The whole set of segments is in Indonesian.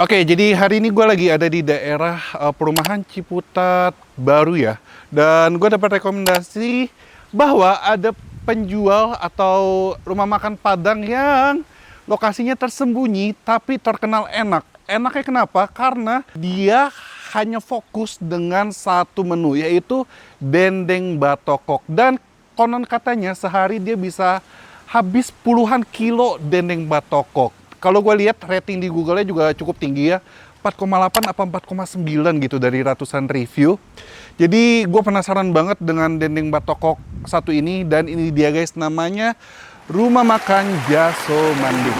Oke, jadi hari ini gue lagi ada di daerah perumahan Ciputat Baru ya. Dan gue dapat rekomendasi bahwa ada penjual atau rumah makan Padang yang lokasinya tersembunyi tapi terkenal enak. Enaknya kenapa? Karena dia hanya fokus dengan satu menu, yaitu dendeng batokok. Dan konon katanya sehari dia bisa habis puluhan kilo dendeng batokok. Kalau gue lihat rating di Google-nya juga cukup tinggi ya, 4,8 apa 4,9 gitu dari ratusan review. Jadi gue penasaran banget dengan dendeng batokok satu ini, dan ini dia guys, namanya Rumah Makan Jaso Mande.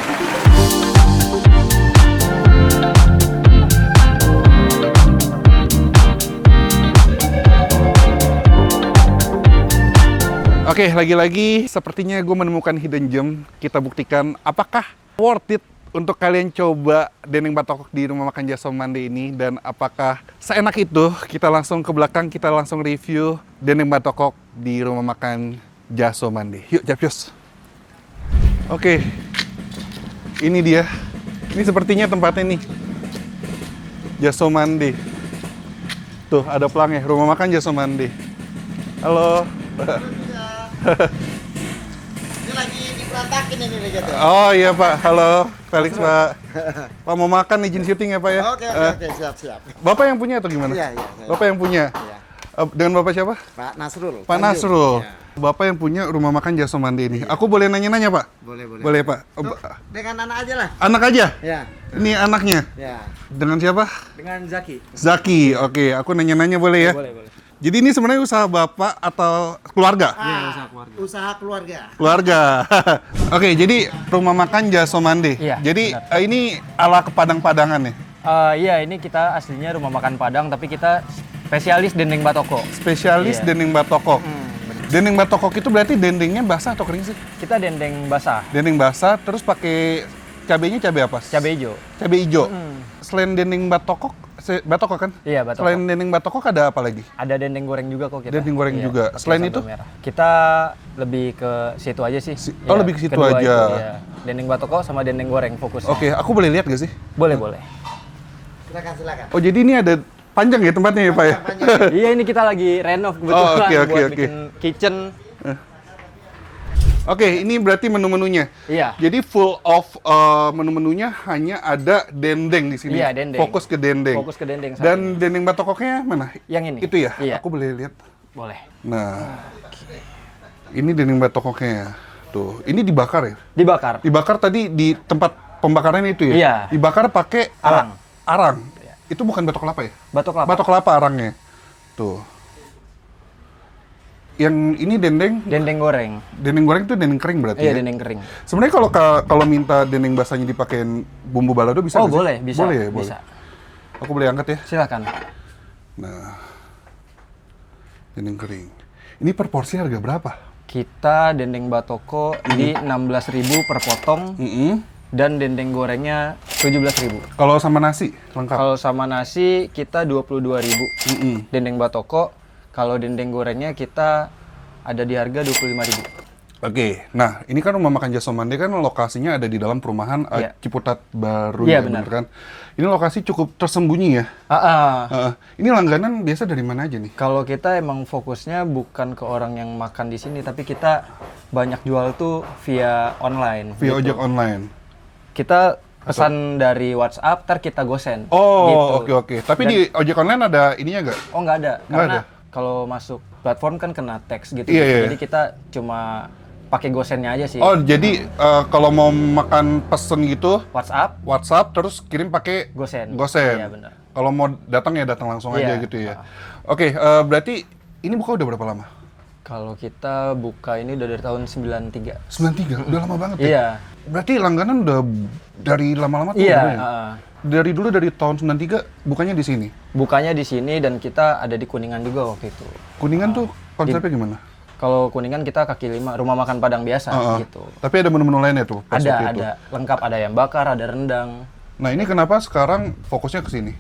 Oke, lagi-lagi sepertinya gue menemukan hidden gem. Kita buktikan apakah worth it untuk kalian coba dendeng batokok di Rumah Makan Jaso Mande ini, dan apakah seenak itu. Kita langsung ke belakang, kita langsung review dendeng batokok di Rumah Makan Jaso Mande. Yuk, Japyos. Oke, ini dia. Ini sepertinya tempatnya nih, Jaso Mande. Tuh, ada pelangnya, Rumah Makan Jaso Mande. Halo. Ini lagi diperantakin ini gitu. Oh iya Pak, halo Felix Pak. Pak mau makan izin syuting ya Pak ya? Oke, siap. Bapak yang punya atau gimana? Iya. Bapak yang punya? Iya. Dengan Bapak siapa? Pak Nasrul. Pak Nasrul. Iya. Bapak yang punya Rumah Makan Jaso Mande ini. Aku boleh nanya-nanya Pak? Boleh. Boleh Pak. Tuh, dengan anak aja lah. Anak aja? Ya. Ini anaknya? Ya. Dengan siapa? Dengan Zaki. Zaki. Oke, aku nanya-nanya boleh ya? Boleh. Jadi ini sebenarnya usaha Bapak atau keluarga? Iya, usaha keluarga. Usaha keluarga. Keluarga. Oke, jadi Rumah Makan Jaso Mande. Iya, Jadi ini ala kepadang-padangan ya? Iya, ini kita aslinya rumah makan Padang, tapi kita spesialis dendeng batoko. Spesialis Iya. dendeng batokok. Dendeng batokok itu berarti dendengnya basah atau kering sih? Kita dendeng basah, Dendeng basah, terus pakai cabenya cabai apa? cabai hijau. Cabai hijau. Selain dendeng batokok, batokok kan? Iya, batokok. Selain dendeng batokok ada apa lagi? Ada dendeng goreng juga kok kita. Dendeng goreng juga. pakai Selain sambal itu? merah. Kita lebih ke situ aja sih. Oh, lebih ke situ kedua aja. Itu, iya. Dendeng batoko sama dendeng goreng fokus. Oke, aku boleh lihat gak sih? Boleh. Silakan. Oh, jadi ini ada panjang ya tempatnya ya Pak ya? Iya, ini kita lagi renov kebetulan oke. buat bikin kitchen. Oke, ini berarti menu-menunya. Iya. Jadi full of menu-menunya hanya ada dendeng di sini. Iya, dendeng. Fokus ke dendeng. Fokus ke dendeng. Dan dendeng batokoknya mana? Yang ini. Itu ya? Iya. Aku boleh lihat. Boleh. Nah, ini dendeng batokoknya. Tuh, ini dibakar ya? Dibakar. Dibakar tadi di tempat pembakaran itu ya? Iya. Dibakar pakai Arang. arang. Iya. Itu bukan batok kelapa ya? Batok kelapa. Batok kelapa arangnya. Tuh. Yang ini dendeng Dendeng goreng. itu dendeng kering berarti Iya, ya? dendeng kering. Sebenarnya kalau minta dendeng basahnya dipakein bumbu balado bisa Oh, nggak sih? boleh, bisa. Boleh ya? Boleh. Bisa. Aku boleh angkat ya? Silakan. Nah. Dendeng kering. Ini per porsi harga berapa? Kita dendeng batoko di 16.000 per potong dan dendeng gorengnya 17.000. Kalau sama nasi lengkap? Kalau sama nasi kita 22.000. Dendeng batoko, kalau dendeng gorengnya kita ada di harga 25.000. Oke, nah ini kan Rumah Makan Jaso Mande kan lokasinya ada di dalam perumahan Iya. Ciputat Baru Iya, ya, benar. kan? Ini lokasi cukup tersembunyi ya. Ini langganan biasa dari mana aja nih? Kalau kita emang fokusnya bukan ke orang yang makan di sini, tapi kita banyak jual tuh via online. Via gitu. ojek online. Kita pesan dari WhatsApp, ntar kita gosen. Oh, gitu. oke. Tapi Dan- di ojek online ada ininya nggak? Oh, nggak ada. Nggak Karena ada? kalau masuk platform kan kena teks gitu. Iya, iya. Jadi kita cuma pakai gosennya aja sih. Oh, jadi kalau mau makan pesen gitu, WhatsApp, WhatsApp terus kirim pakai gosen. Gosen. Iya, benar. Kalau mau datang ya datang langsung aja Iya. gitu ya. Oke, berarti ini buka udah berapa lama? Kalau kita buka ini udah dari tahun 93. 93, udah lama banget ya? Iya. Berarti langganan udah dari lama-lama tuh Iya, udah ya? Dari dulu dari tahun 93 bukannya di sini. Bukanya di sini dan kita ada di Kuningan juga waktu itu. Kuningan tuh konsepnya gimana? Kalau Kuningan kita kaki lima, rumah makan Padang biasa gitu. Tapi ada menu-menu lainnya tuh pas waktu itu. Ada lengkap, ada ayam bakar, ada rendang. Nah, ini kenapa sekarang fokusnya ke sini?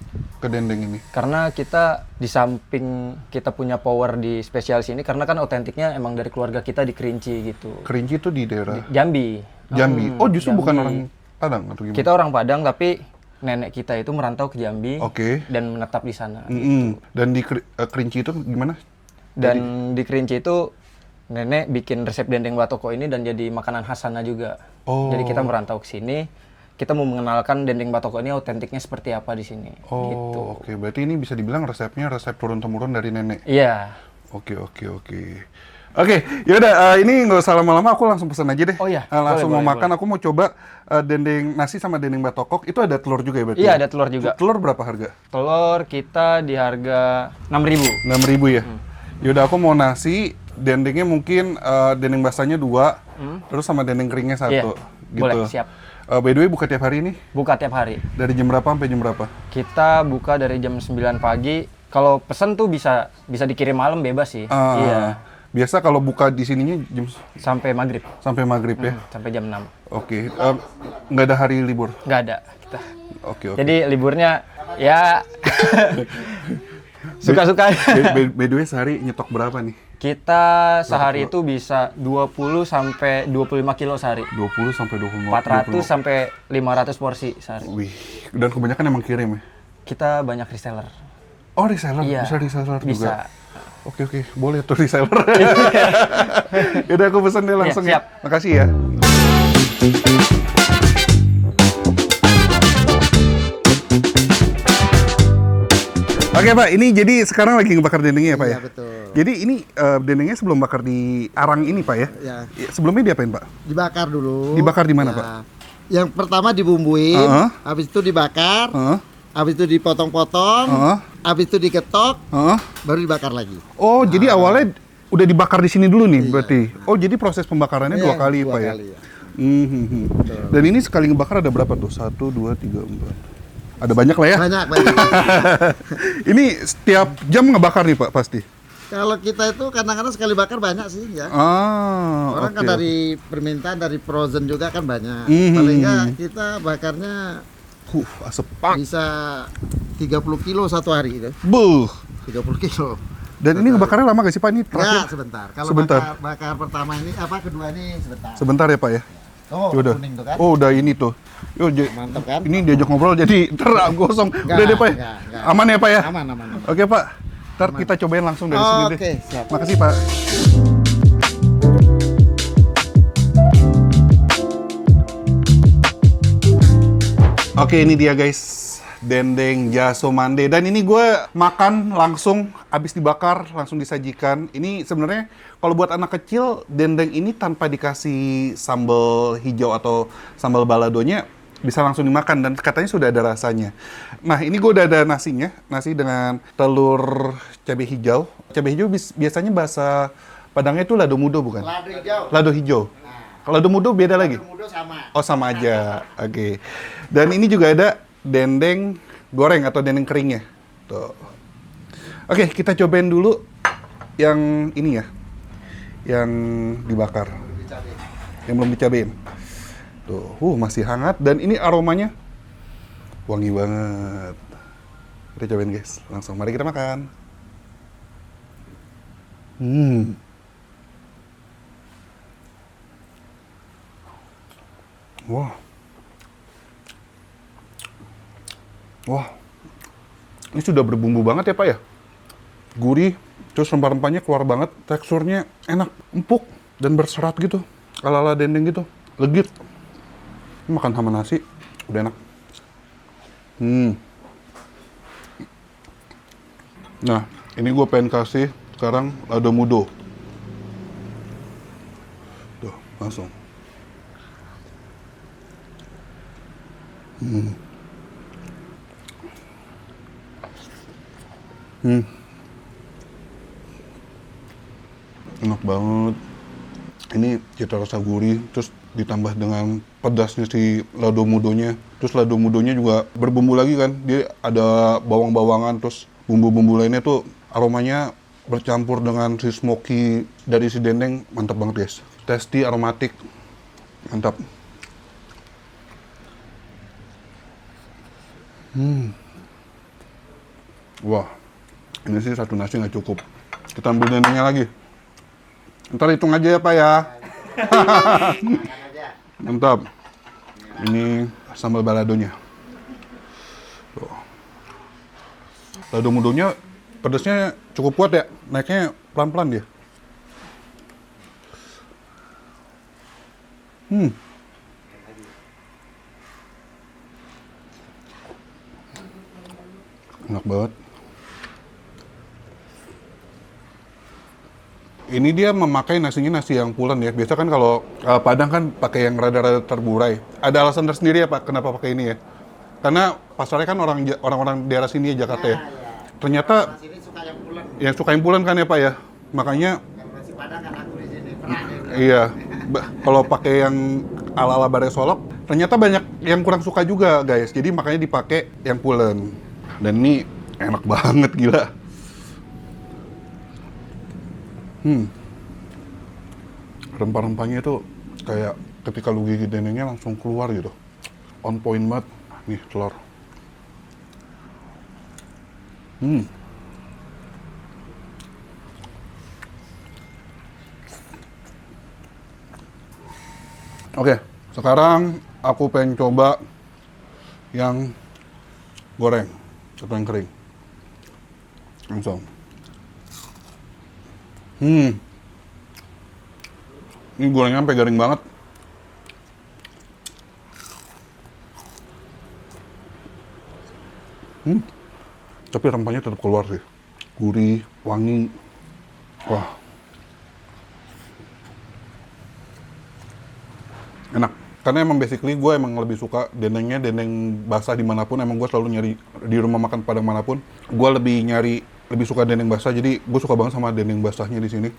Ke dendeng ini? Karena kita di samping kita punya power di spesialis ini, karena kan otentiknya emang dari keluarga kita di Kerinci gitu. Kerinci tuh di daerah Jambi. Jambi. Oh, justru Jambi. bukan orang Padang atau gimana? Kita orang Padang tapi nenek kita itu merantau ke Jambi Oke. dan menetap di sana. Dan di Kerinci itu gimana? Dan di Kerinci itu nenek bikin resep dendeng batoko ini dan jadi makanan khas sana juga. Oh. Jadi kita merantau ke sini, kita mau mengenalkan dendeng batoko ini autentiknya seperti apa di sini. Gitu. Oh, oke. Berarti ini bisa dibilang resepnya resep turun-temurun dari nenek. Iya. Oke. Oke, yaudah ini nggak usah lama-lama, aku langsung pesan aja deh. Oh iya, Langsung boleh, mau boleh, makan, aku mau coba dendeng nasi sama dendeng batokok. Itu ada telur juga ya berarti? Iya, ya? ada telur juga. Telur berapa harga? Telur kita di harga 6.000. 6.000 ya? Yaudah aku mau nasi, dendengnya mungkin dendeng basahnya 2, terus sama dendeng keringnya 1. Iya, gitu. boleh, siap. By the way, buka tiap hari ini? Buka tiap hari. Dari jam berapa sampai jam berapa? Kita buka dari jam 9 pagi. Kalau pesen tuh bisa dikirim malam bebas sih. Iya. Biasa kalau buka di sininya jam Sampai maghrib. sampai maghrib ya? Sampai jam 6. Oke, nggak ada hari libur? Nggak ada kita. Oke. Jadi liburnya ya suka-suka. By the way, sehari nyetok berapa nih? Kita sehari itu bisa 20 sampai 25 kilo sehari. 20 sampai 25. 400 sampai 500 porsi sehari. Wih, dan kebanyakan emang kirim ya? Kita banyak reseller. Oh, reseller? Iya, Bisa reseller juga? bisa. Oke, boleh tuh reseller. Yaudah aku pesan deh langsung Iya, siap. ya. Makasih ya. Oke Pak, ini jadi sekarang lagi ngebakar dendengnya ya Pak ya? Iya, betul. Jadi ini dendengnya sebelum bakar di arang ini Pak ya? Ya. Sebelumnya diapain Pak? Dibakar dulu. Dibakar di mana, Ya. Pak? Yang pertama dibumbuin, habis itu dibakar, Heeh. habis itu dipotong-potong, habis itu diketok, Heeh. baru dibakar lagi. Oh, jadi awalnya udah dibakar di sini dulu nih berarti? Oh, jadi proses pembakarannya Iya, 2 kali dua Pak ya? kali, ya. Dan ini sekali ngebakar ada berapa tuh? 1, 2, 3, 4. Ada banyak lah ya? Banyak. Ini setiap jam ngebakar nih Pak pasti? Kalau kita itu kadang-kadang sekali bakar banyak sih ya. Orang kan oke. dari permintaan dari frozen juga kan banyak. Mhm. Paling enggak kita bakarnya Asep. bisa 30 kilo satu hari itu. Buh. 30 kilo. Dan ini ngebakarnya lama gak sih Pak? Ini Enggak, terakhir? sebentar. Kalau Sebentar. bakar pertama ini kedua ini sebentar. Sebentar ya Pak ya? Oh, Udah. kuning tuh kan. Oh, udah ini tuh. Yo, Mantap kan? Ini diajak ngobrol jadi gosong. Enggak, Udah deh Pak ya? enggak. Aman ya Pak ya? Aman. Oke Pak. Ntar kita cobain langsung dari sini deh. Oke, siap. Makasih Pak. Oke, ini dia guys. Dendeng Jaso Mande. Dan ini gue makan langsung, habis dibakar, langsung disajikan. Ini sebenarnya kalau buat anak kecil, dendeng ini tanpa dikasih sambal hijau atau sambal baladonya, bisa langsung dimakan. Dan katanya sudah ada rasanya. Nah, ini gue udah ada nasinya. Nasi dengan telur cabai hijau. Cabai hijau biasanya bahasa Padangnya itu lado mudo bukan? Lado hijau. Lado hijau. Kalau lado mudo beda lagi? Lado mudo sama. Oh, sama aja. Oke. Dan ini juga ada dendeng goreng atau dendeng keringnya. Tuh. Oke, kita cobain dulu yang ini ya. Yang dibakar. Yang belum dicabain. Tuh, masih hangat dan ini aromanya wangi banget. Kita cobain guys. Langsung mari kita makan. Wah, ini sudah berbumbu banget ya Pak ya? Gurih, terus rempah-rempahnya keluar banget, teksturnya enak, empuk, dan berserat gitu. Ala-ala dendeng gitu, legit. Makan sama nasi, udah enak. Nah, ini gue pengen kasih sekarang lado mudo. Tuh, langsung. Enak banget. Ini cita rasa gurih, terus ditambah dengan pedasnya si lado mudonya. Terus lado mudonya juga berbumbu lagi kan. Dia ada bawang-bawangan, terus bumbu-bumbu lainnya tuh aromanya bercampur dengan si smoky dari si dendeng. Mantap banget guys. Tasty, aromatik. Mantap. Wah, ini sih satu nasi nggak cukup. Kita ambil dendengnya lagi. Ntar hitung aja ya Pak ya. Mantap. Ini sambal baladonya. Tuh. Lado mudonya pedasnya cukup kuat ya, naiknya pelan-pelan dia. Enak banget. Ini dia memakai nasinya nasi yang pulen ya. Biasa kan kalau Padang kan pakai yang rada-rada terburai. Ada alasan tersendiri ya Pak, kenapa pakai ini ya? Karena pasarnya kan orang-orang daerah sini ya, Jakarta ya. Ternyata Mas ini suka yang pulen. yang suka yang pulen kan ya Pak ya. Makanya Kalau nasi Padang kan aku di sini pernah nih. iya, kalau pakai yang ala-ala Bare Solok, ternyata banyak yang kurang suka juga guys. Jadi makanya dipakai yang pulen. Dan ini enak banget gila. Rempah-rempahnya itu kayak ketika lu gigit dendengnya langsung keluar gitu. On point banget. Nih telur. Oke, sekarang aku pengen coba yang goreng atau yang kering. Langsung. Ini gorengnya sampai garing banget. Tapi rempahnya tetap keluar sih. Gurih, wangi. Wah. Enak. Karena emang basically gue emang lebih suka dendengnya, dendeng basah dimanapun. Emang gue selalu nyari di rumah makan Padang manapun. Gue lebih suka dendeng basah. Jadi gue suka banget sama dendeng basahnya di sini.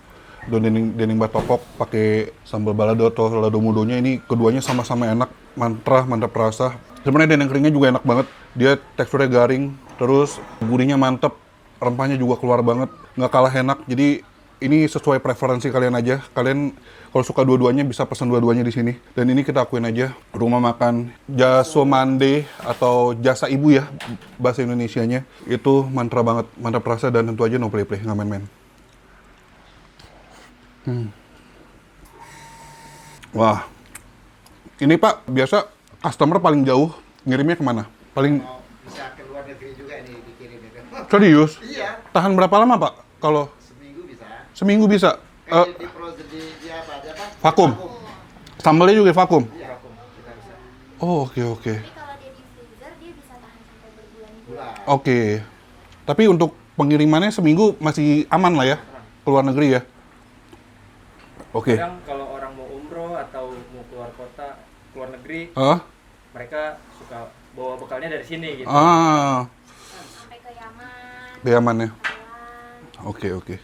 Dan dendeng batokok pakai sambal balado atau lado mudonya ini keduanya sama-sama enak, mantap rasa. Sebenarnya dendeng keringnya juga enak banget. Dia teksturnya garing, terus gurihnya mantep, rempahnya juga keluar banget, nggak kalah enak. Jadi ini sesuai preferensi kalian aja. Kalian kalau suka dua-duanya bisa pesan dua-duanya di sini. Dan ini kita akuin aja, rumah makan Jasomande atau Jasa Ibu ya bahasa Indonesianya. Itu mantra banget, mantap rasa dan tentu aja no play-play, nggak main-main. Wah, ini Pak, biasa customer paling jauh ngirimnya kemana? Paling Mau bisa ke luar negeri juga ini dikirim itu. serius? Iya, Tahan berapa lama Pak? Kalau seminggu bisa. seminggu bisa? Kan di frozen di apa? Di apa? Vakum? Sambalnya juga vakum? Iya, vakum. Kita bisa. Oh, oke. Tapi kalau dia di freezer, dia bisa tahan sampai berbulan-bulan. Bulan. Oke. Tapi untuk pengirimannya seminggu masih aman lah ya? Ke luar negeri ya? Oke. Kadang kalau orang mau umroh atau mau keluar kota, keluar negeri, mereka suka bawa bekalnya dari sini gitu. Sampai ke Yaman, Ke Yaman ya? Thailand. Oke.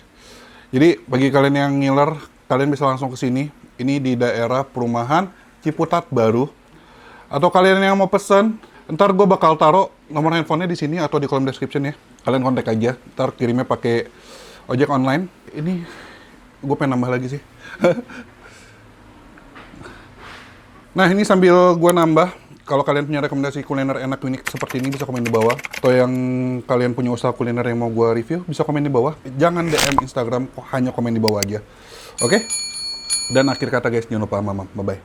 Jadi bagi kalian yang ngiler, kalian bisa langsung ke sini. Ini di daerah perumahan Ciputat Baru. Atau kalian yang mau pesen, ntar gue bakal taruh nomor handphonenya di sini atau di kolom description ya. Kalian kontak aja, ntar kirimnya pakai ojek online. Ini gue pengen nambah lagi sih. Nah ini sambil gue nambah, kalau kalian punya rekomendasi kuliner enak unik seperti ini bisa komen di bawah. Atau yang kalian punya usaha kuliner yang mau gue review bisa komen di bawah. Jangan DM Instagram, hanya komen di bawah aja. Oke? Dan akhir kata guys, jangan lupa mamam. Bye-bye.